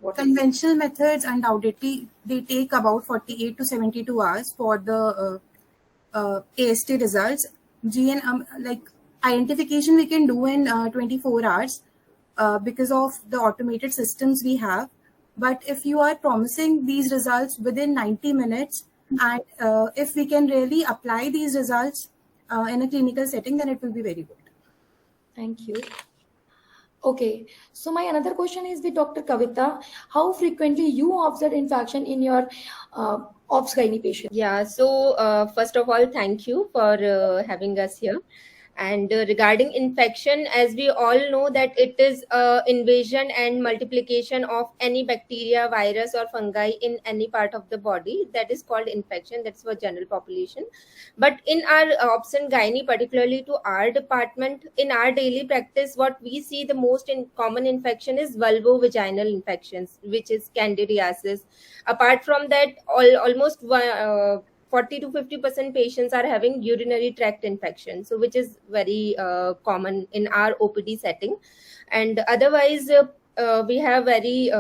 What Conventional methods undoubtedly they take about 48 to 72 hours for the AST results. GN like identification we can do in 24 hours because of the automated systems we have. But if you are promising these results within 90 minutes, and if we can really apply these results in a clinical setting, then it will be very good. Thank you. Okay, so my another question is with Dr. Kavita. How frequently you observe infection in your obs gynae patient? Yeah, so first of all, thank you for having us here. And regarding infection, as we all know that it is invasion and multiplication of any bacteria, virus or fungi in any part of the body, that is called infection. That's for general population. But in our obs and gynae, particularly to our department, in our daily practice, what we see the most in common infection is vulvovaginal infections, which is candidiasis. Apart from that, almost 40 to 50% patients are having urinary tract infection, so which is very common in our OPD setting. And otherwise, we have very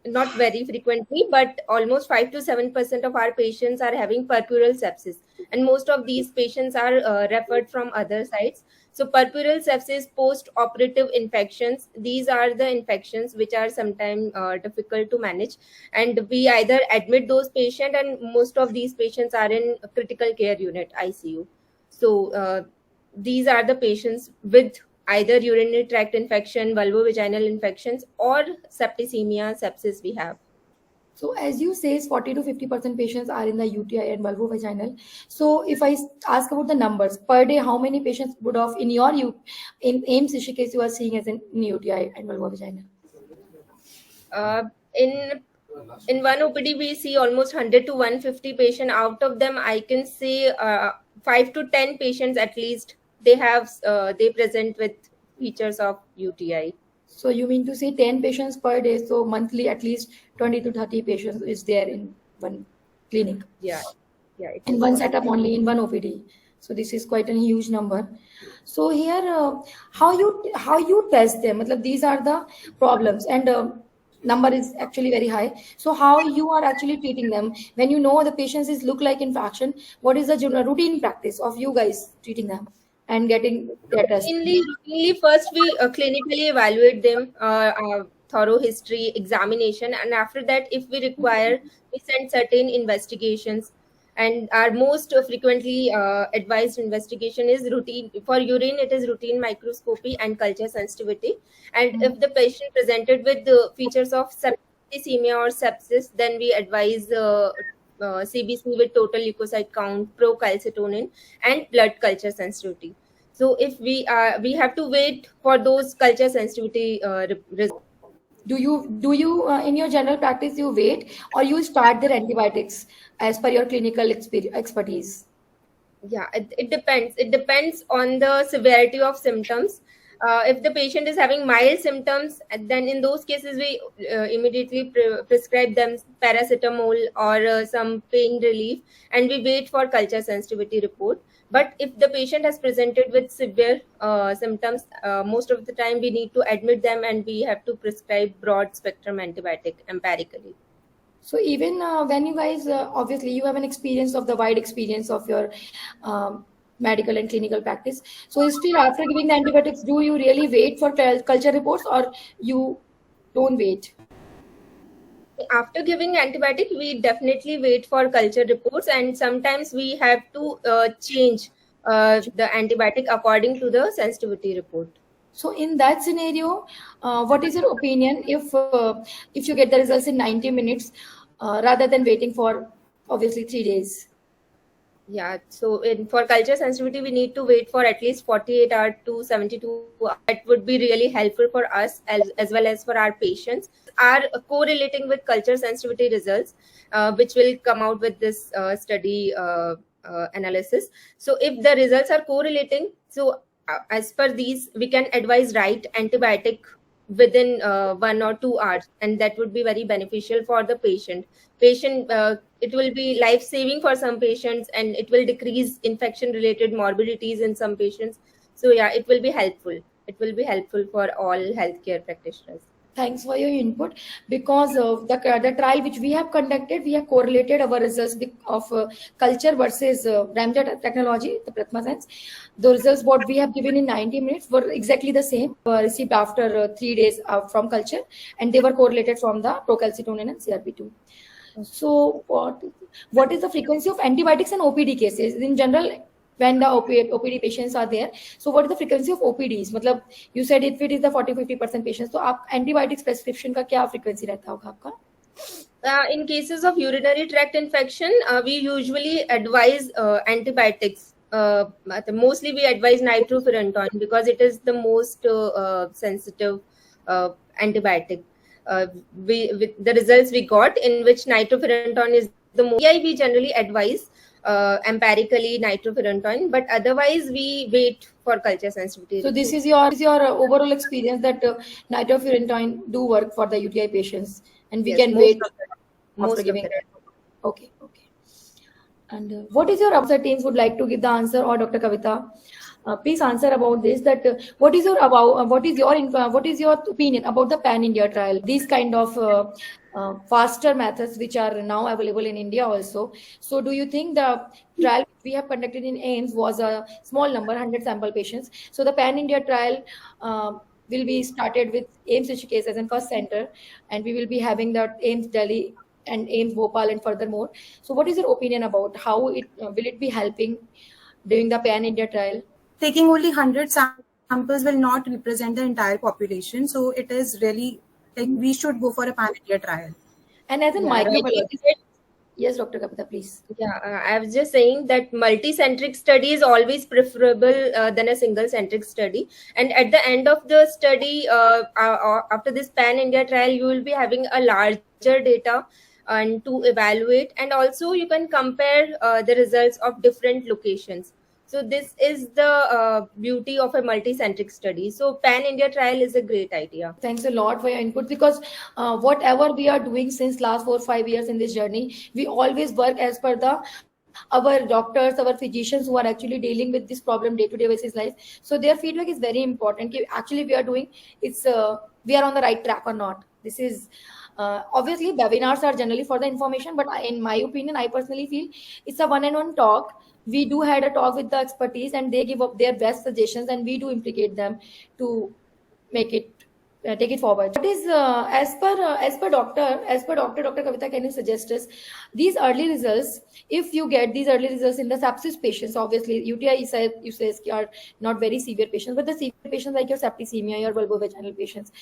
not very frequently, but almost 5 to 7% of our patients are having purpural sepsis, and most of these patients are referred from other sites. So purpural sepsis, post-operative infections, these are the infections which are sometimes difficult to manage, and we either admit those patients, and most of these patients are in critical care unit, ICU. So these are the patients with either urinary tract infection, vulvovaginal infections, or septicemia, sepsis we have. So as you say, 40 to 50% patients are in the UTI and vulvovaginal. So if I ask about the numbers per day, how many patients would have in your in AIMS case you are seeing as in UTI and vulvovaginal? In one OPD we see almost 100 to 150 patients. Out of them, I can say 5 to 10 patients at least they present with features of UTI. So you mean to say 10 patients per day, so monthly at least 20 to 30 patients is there in one clinic? Yeah, in one setup only, in one OPD. So this is quite a huge number. So here, how you test them? These are the problems, and number is actually very high. So how you are actually treating them when you know the patients is look like infection? What is the routine practice of you guys treating them and getting their test? Routinely, first we clinically evaluate them, thorough history examination, and after that, if we require, we send certain investigations. And our most frequently advised investigation is routine. For urine, it is routine microscopy and culture sensitivity. And if the patient presented with the features of septicemia or sepsis, then we advise CBC with total leukocyte count, procalcitonin, and blood culture sensitivity. So if we have to wait for those culture sensitivity results. Do you in your general practice you wait, or you start their antibiotics as per your clinical expertise? Yeah, it depends. It depends on the severity of symptoms. If the patient is having mild symptoms, then in those cases we immediately prescribe them paracetamol or some pain relief, and we wait for culture sensitivity report. But if the patient has presented with severe symptoms, most of the time we need to admit them, and we have to prescribe broad spectrum antibiotic empirically. So even when you guys, obviously you have an experience of the wide experience of your medical and clinical practice. So still after giving the antibiotics, do you really wait for culture reports, or you don't wait? After giving antibiotic, we definitely wait for culture reports, and sometimes we have to change the antibiotic according to the sensitivity report. So in that scenario, what is your opinion if you get the results in 90 minutes rather than waiting for obviously 3 days? Yeah, so for culture sensitivity, we need to wait for at least 48 hours to 72 hours. That would be really helpful for us as well as for our patients. Are correlating with culture sensitivity results, which will come out with this study analysis. So if the results are correlating, so as per these, we can advise right antibiotic within 1 or 2 hours, and that would be very beneficial for the patient. It will be life-saving for some patients, and it will decrease infection-related morbidities in some patients. So yeah, it will be helpful. It will be helpful for all healthcare practitioners. Thanks for your input. Because the trial which we have conducted, we have correlated our results of culture versus ramjet technology, the PRATHAMASENSE. The results what we have given in 90 minutes were exactly the same, received after 3 days from culture, and they were correlated from the procalcitonin and CRP2. So what is the frequency of antibiotics and OPD cases in general when the OPD patients are there? So what is the frequency of OPDs? मतलब you said if it is the 40-50% patients, तो आप antibiotics prescription का क्या frequency रहता होगा आपका? In cases of urinary tract infection, we usually advise antibiotics. Mostly we advise nitrofurantoin because it is the most sensitive antibiotic. With the results we got in which nitrofurantoin is the most, we generally advise empirically nitrofurantoin, but otherwise we wait for culture sensitivity. So this is your overall experience that nitrofurantoin do work for the UTI patients, and we Yes, can most wait of the- after most of giving. the time. Okay. And what is your answer? Teams would like to give the answer, or Dr. Kavita, please answer about this. That what is your opinion about the Pan India trial? These kind of faster methods which are now available in India also. So do you think the trial we have conducted in AIMS was a small number, 100 sample patients? So the Pan India trial will be started with AIMS Rishikesh as a first center, and we will be having the AIMS Delhi and AIMS Bhopal and furthermore. So what is your opinion about how it will it be helping during the Pan India trial? Taking only 100 samples will not represent the entire population. So it is really like we should go for a pan-India trial. And as a microbiologist, yes, Dr. Kapita, please. Yeah, I was just saying that multi-centric study is always preferable than a single-centric study. And at the end of the study, after this Pan-India trial, you will be having a larger data and to evaluate. And also you can compare the results of different locations. So this is the beauty of a multi-centric study. So Pan-India trial is a great idea. Thanks a lot for your input, because whatever we are doing since last 4-5 years in this journey, we always work as per our doctors, our physicians who are actually dealing with this problem day-to-day basis life. So their feedback is very important. Actually, we are doing we are on the right track or not. This is obviously webinars are generally for the information, but in my opinion, I personally feel it's a one-on-one talk. We do had a talk with the expertise, and they give up their best suggestions, and we do implicate them to make it take it forward. What is as per Dr. Kavita, can you suggest us these early results? If you get these early results in the sepsis patients, obviously UTI you say are not very severe patients, but the severe patients like your septicemia, your vulvovaginal patients,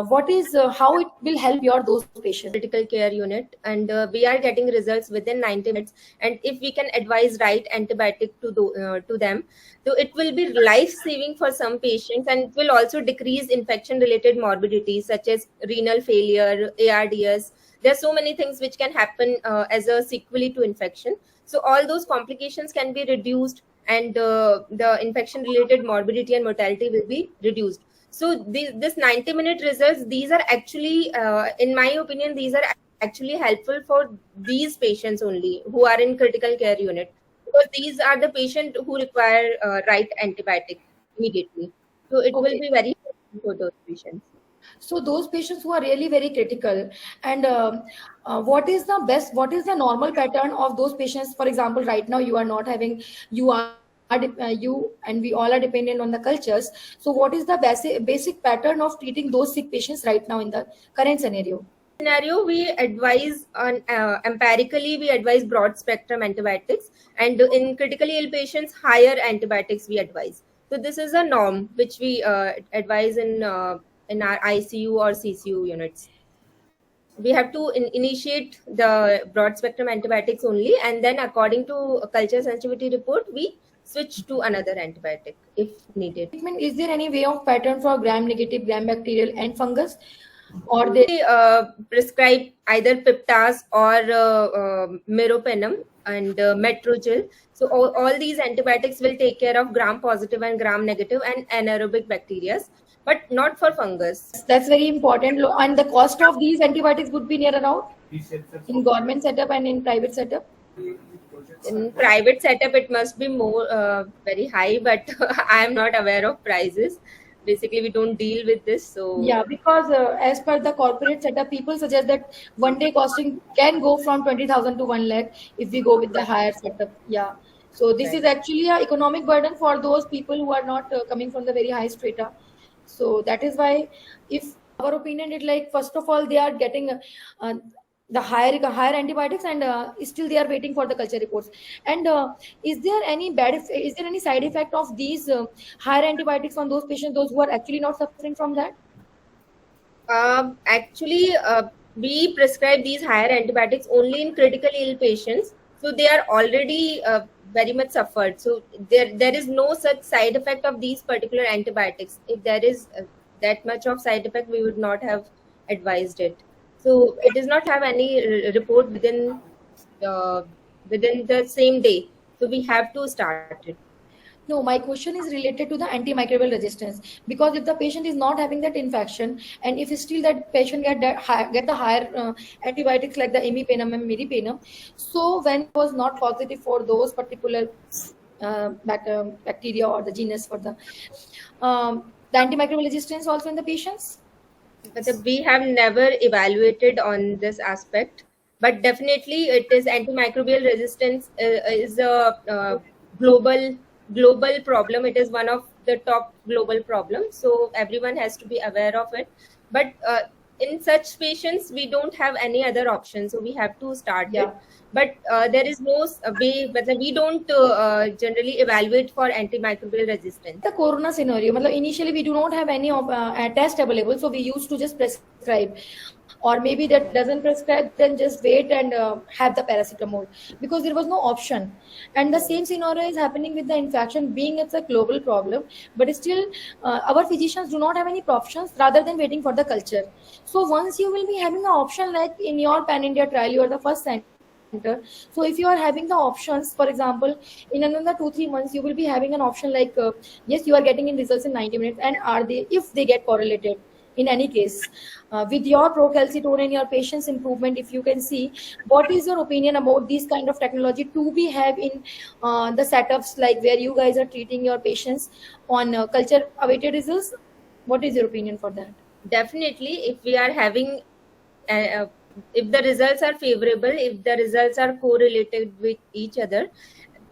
what is how it will help those patients? Critical care unit, and we are getting results within 90 minutes. And if we can advise right antibiotic to them, so it will be life-saving for some patients, and it will also decrease infection-related morbidities such as renal failure, ARDS. There are so many things which can happen as a sequelae to infection. So all those complications can be reduced, and the infection-related morbidity and mortality will be reduced. So this 90-minute results, these are actually, in my opinion, these are actually helpful for these patients only who are in critical care unit, because these are the patients who require right antibiotic immediately. So it will be very helpful for those patients. So those patients who are really very critical, and what is the normal pattern of those patients? For example, right now you are not having, you and we all are dependent on the cultures. So what is the basic pattern of treating those sick patients right now in the current scenario? We advise on empirically we advise broad spectrum antibiotics, and in critically ill patients higher antibiotics we advise. So this is a norm which we advise in our ICU or CCU units. We have to initiate the broad spectrum antibiotics only, and then according to a culture sensitivity report we switch to another antibiotic if needed. Is there any way of pattern for gram negative, gram bacterial and fungus, or they prescribe either piptas or meropenem and metrogyl? So all these antibiotics will take care of gram positive and gram negative and anaerobic bacteria, but not for fungus. That's very important. And the cost of these antibiotics would be near around in government setup and in private setup? In private setup it must be more very high, but I am not aware of prices. basically we don't deal with this. So Yeah, because as per the corporate setup, people suggest that one day costing can go from 20,000 to 1 lakh if we go with the higher setup. Yeah. So this is right. actually a economic burden for those people who are not coming from the very high strata. So that is why, if our opinion is like, first of all, they are getting uh, the higher antibiotics, and still they are waiting for the culture reports. And is there any is there any side effect of these higher antibiotics on those patients, those who are actually not suffering from that? Actually, we prescribe these higher antibiotics only in critically ill patients. So they are already very much suffered. So there is no such side effect of these particular antibiotics. If there is that much of side effect, we would not have advised it. So it does not have any report uh, within the same day. So we have to start it. No, my question is related to the antimicrobial resistance, because if the patient is not having that infection, and if still that patient get the higher antibiotics like the imipenem and meropenem, so when it was not positive for those particular bacteria or the genus for the antimicrobial resistance also in the patients. But we have never evaluated on this aspect. But definitely, it is antimicrobial resistance is a global problem. It is one of the top global problems. So everyone has to be aware of it. But in such patients, we don't have any other option. So we have to start Yeah. it. But there is no way. But we don't generally evaluate for antimicrobial resistance. The corona scenario, matlab initially we do not have any test available, so we used to just prescribe, or maybe that doesn't prescribe, then just wait and have the paracetamol, because there was no option. And the same scenario is happening with the infection, being it's a global problem, but still our physicians do not have any options rather than waiting for the culture. So once you will be having an option, like in your pan India trial, you are the first center. So if you are having the options, for example, in another 2-3 months, you will be having an option like, yes, you are getting in results in 90 minutes, and are they, if they get correlated in any case with your procalcitone and your patient's improvement, if you can see, what is your opinion about this kind of technology to be have in the setups like where you guys are treating your patients on culture awaited results? What is your opinion for that? Definitely, if we are having uh, if the results are favorable, if the results are correlated with each other,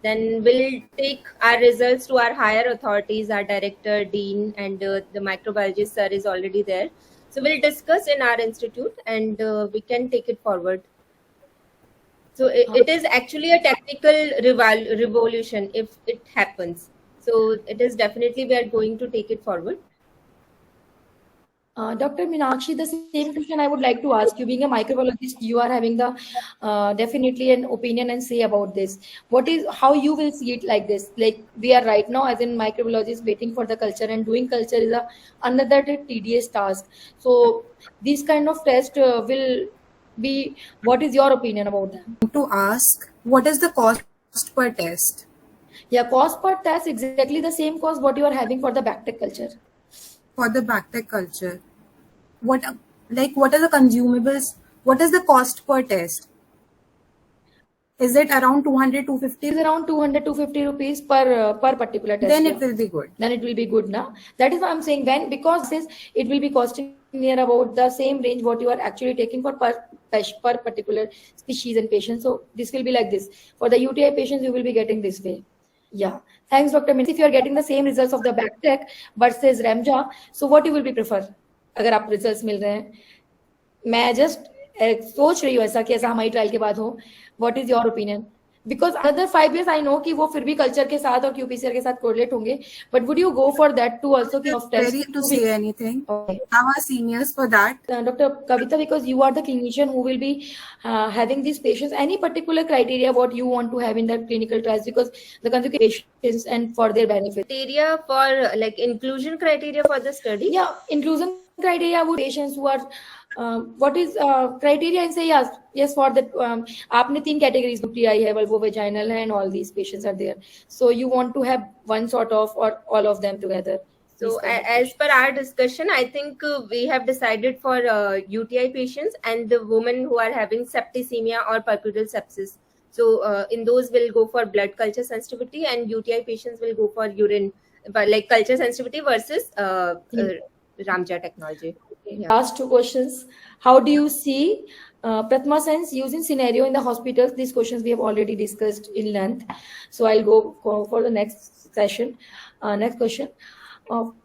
then we'll take our results to our higher authorities, our director, dean, and the microbiologist sir is already there. So we'll discuss in our institute, and we can take it forward. So it is actually a technical revolution if it happens. So it is definitely we are going to take it forward. Dr. Meenakshi, the same question I would like to ask you. Being a microbiologist, you are having the definitely an opinion and say about this. What is, how you will see it like this? Like we are right now as in microbiologists waiting for the culture, and doing culture is another tedious task. So this kind of test will be. What is your opinion about them? To ask, what is the cost per test? Yeah, cost per test exactly the same cost what you are having for the bacterial culture. For the bacterial culture, what are the consumables? What is the cost per test? Is it around 200, 250? It is around 200 to 50 rupees per particular test. Then yeah. it will be good. Then it will be good now. That is why I'm saying, when, because this, it will be costing near about the same range what you are actually taking for per particular species and patient. So this will be like this. For the UTI patients, you will be getting this way. Yeah. Thanks, Dr. Min. If you are getting the same results of the Bactec versus Remja, so what you will be prefer? अगर आप results मिल रहे हैं, मैं just सोच रही हूँ ऐसा कि ऐसा हमारी ट्रायल के बाद हो. What is your opinion? Because another 5 years I know कि वो फिर भी कल्चर के साथ और QPCR के साथ कोरिलेट होंगे, but would you go for that too also? Of test Ready to say anything. Okay. Our seniors for that. Dr. Kavita, because you are the clinician who will be having these patients, any particular criteria what you want to have in the clinical trials, because the patients and for their benefit. Criteria for like inclusion criteria for the study? Yeah, inclusion criteria would patients who are what is criteria and say yes for that. आपने 3 categories UTI है, vulvovaginal है, and all these patients are there. So you want to have one sort of or all of them together. So as per our discussion, I think we have decided for UTI patients and the women who are having septicemia or purpurial sepsis. So in those we'll go for blood culture sensitivity, and UTI patients will go for urine but like culture sensitivity versus Ramja technology. Okay. Yeah. Last two questions. How do you see Prathamasense using scenario in the hospitals? These questions we have already discussed in length. So I'll go for the next session. Next question.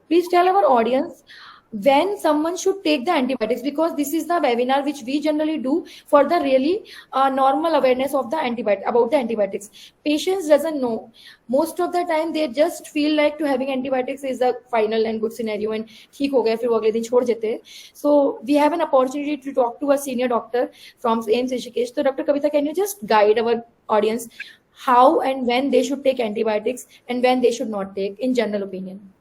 Please tell our audience when someone should take the antibiotics, because this is the webinar which we generally do for the really normal awareness of the antibiotic, about the antibiotics. Patients doesn't know. Most of the time they just feel like to having antibiotics is the final and good scenario and ठीक हो गया फिर वो अगले दिन छोड़ देते हैं. So we have an opportunity to talk to a senior doctor from AIMS Rishikesh. So Dr. Kavita, can you just guide our audience how and when they should take antibiotics and when they should not take, in general opinion?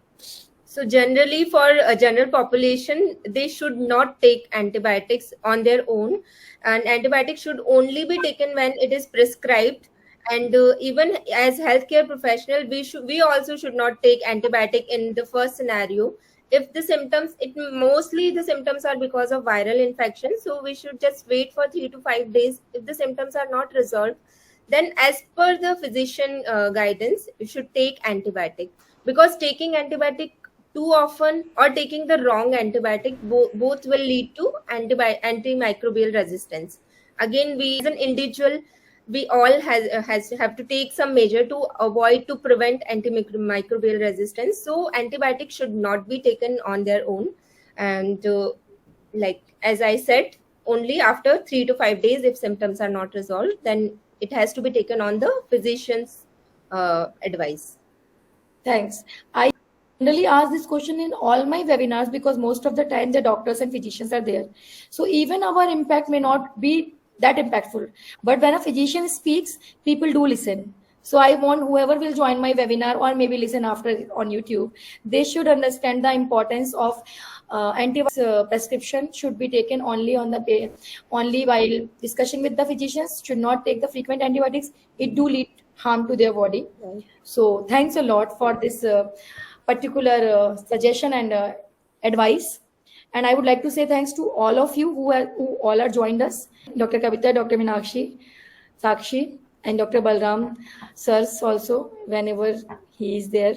So generally for a general population, they should not take antibiotics on their own, and antibiotics should only be taken when it is prescribed. And even as healthcare professional, we also should not take antibiotic in the first scenario. If the symptoms, it mostly the symptoms are because of viral infection, so we should just wait for 3 to 5 days. If the symptoms are not resolved, then as per the physician guidance, you should take antibiotic, because taking antibiotic too often or taking the wrong antibiotic both will lead to antimicrobial resistance. Again, we as an individual, we all have to take some measure to avoid, to prevent antimicrobial resistance. So antibiotics should not be taken on their own, and like as I said, only after 3 to 5 days, if symptoms are not resolved, then it has to be taken on the physician's advice. Thanks. I generally ask this question in all my webinars because most of the time the doctors and physicians are there. So even our impact may not be that impactful. But when a physician speaks, people do listen. So I want whoever will join my webinar or maybe listen after on YouTube, they should understand the importance of antibiotics prescription should be taken only on the only while discussing with the physicians. Should not take the frequent antibiotics. It do lead harm to their body. Right. So thanks a lot for this particular suggestion and advice. And I would like to say thanks to all of you who all are joined us. Dr. Kavita, Dr. Meenakshi, Sakshi, and Dr. Balram, sirs also, whenever he is there.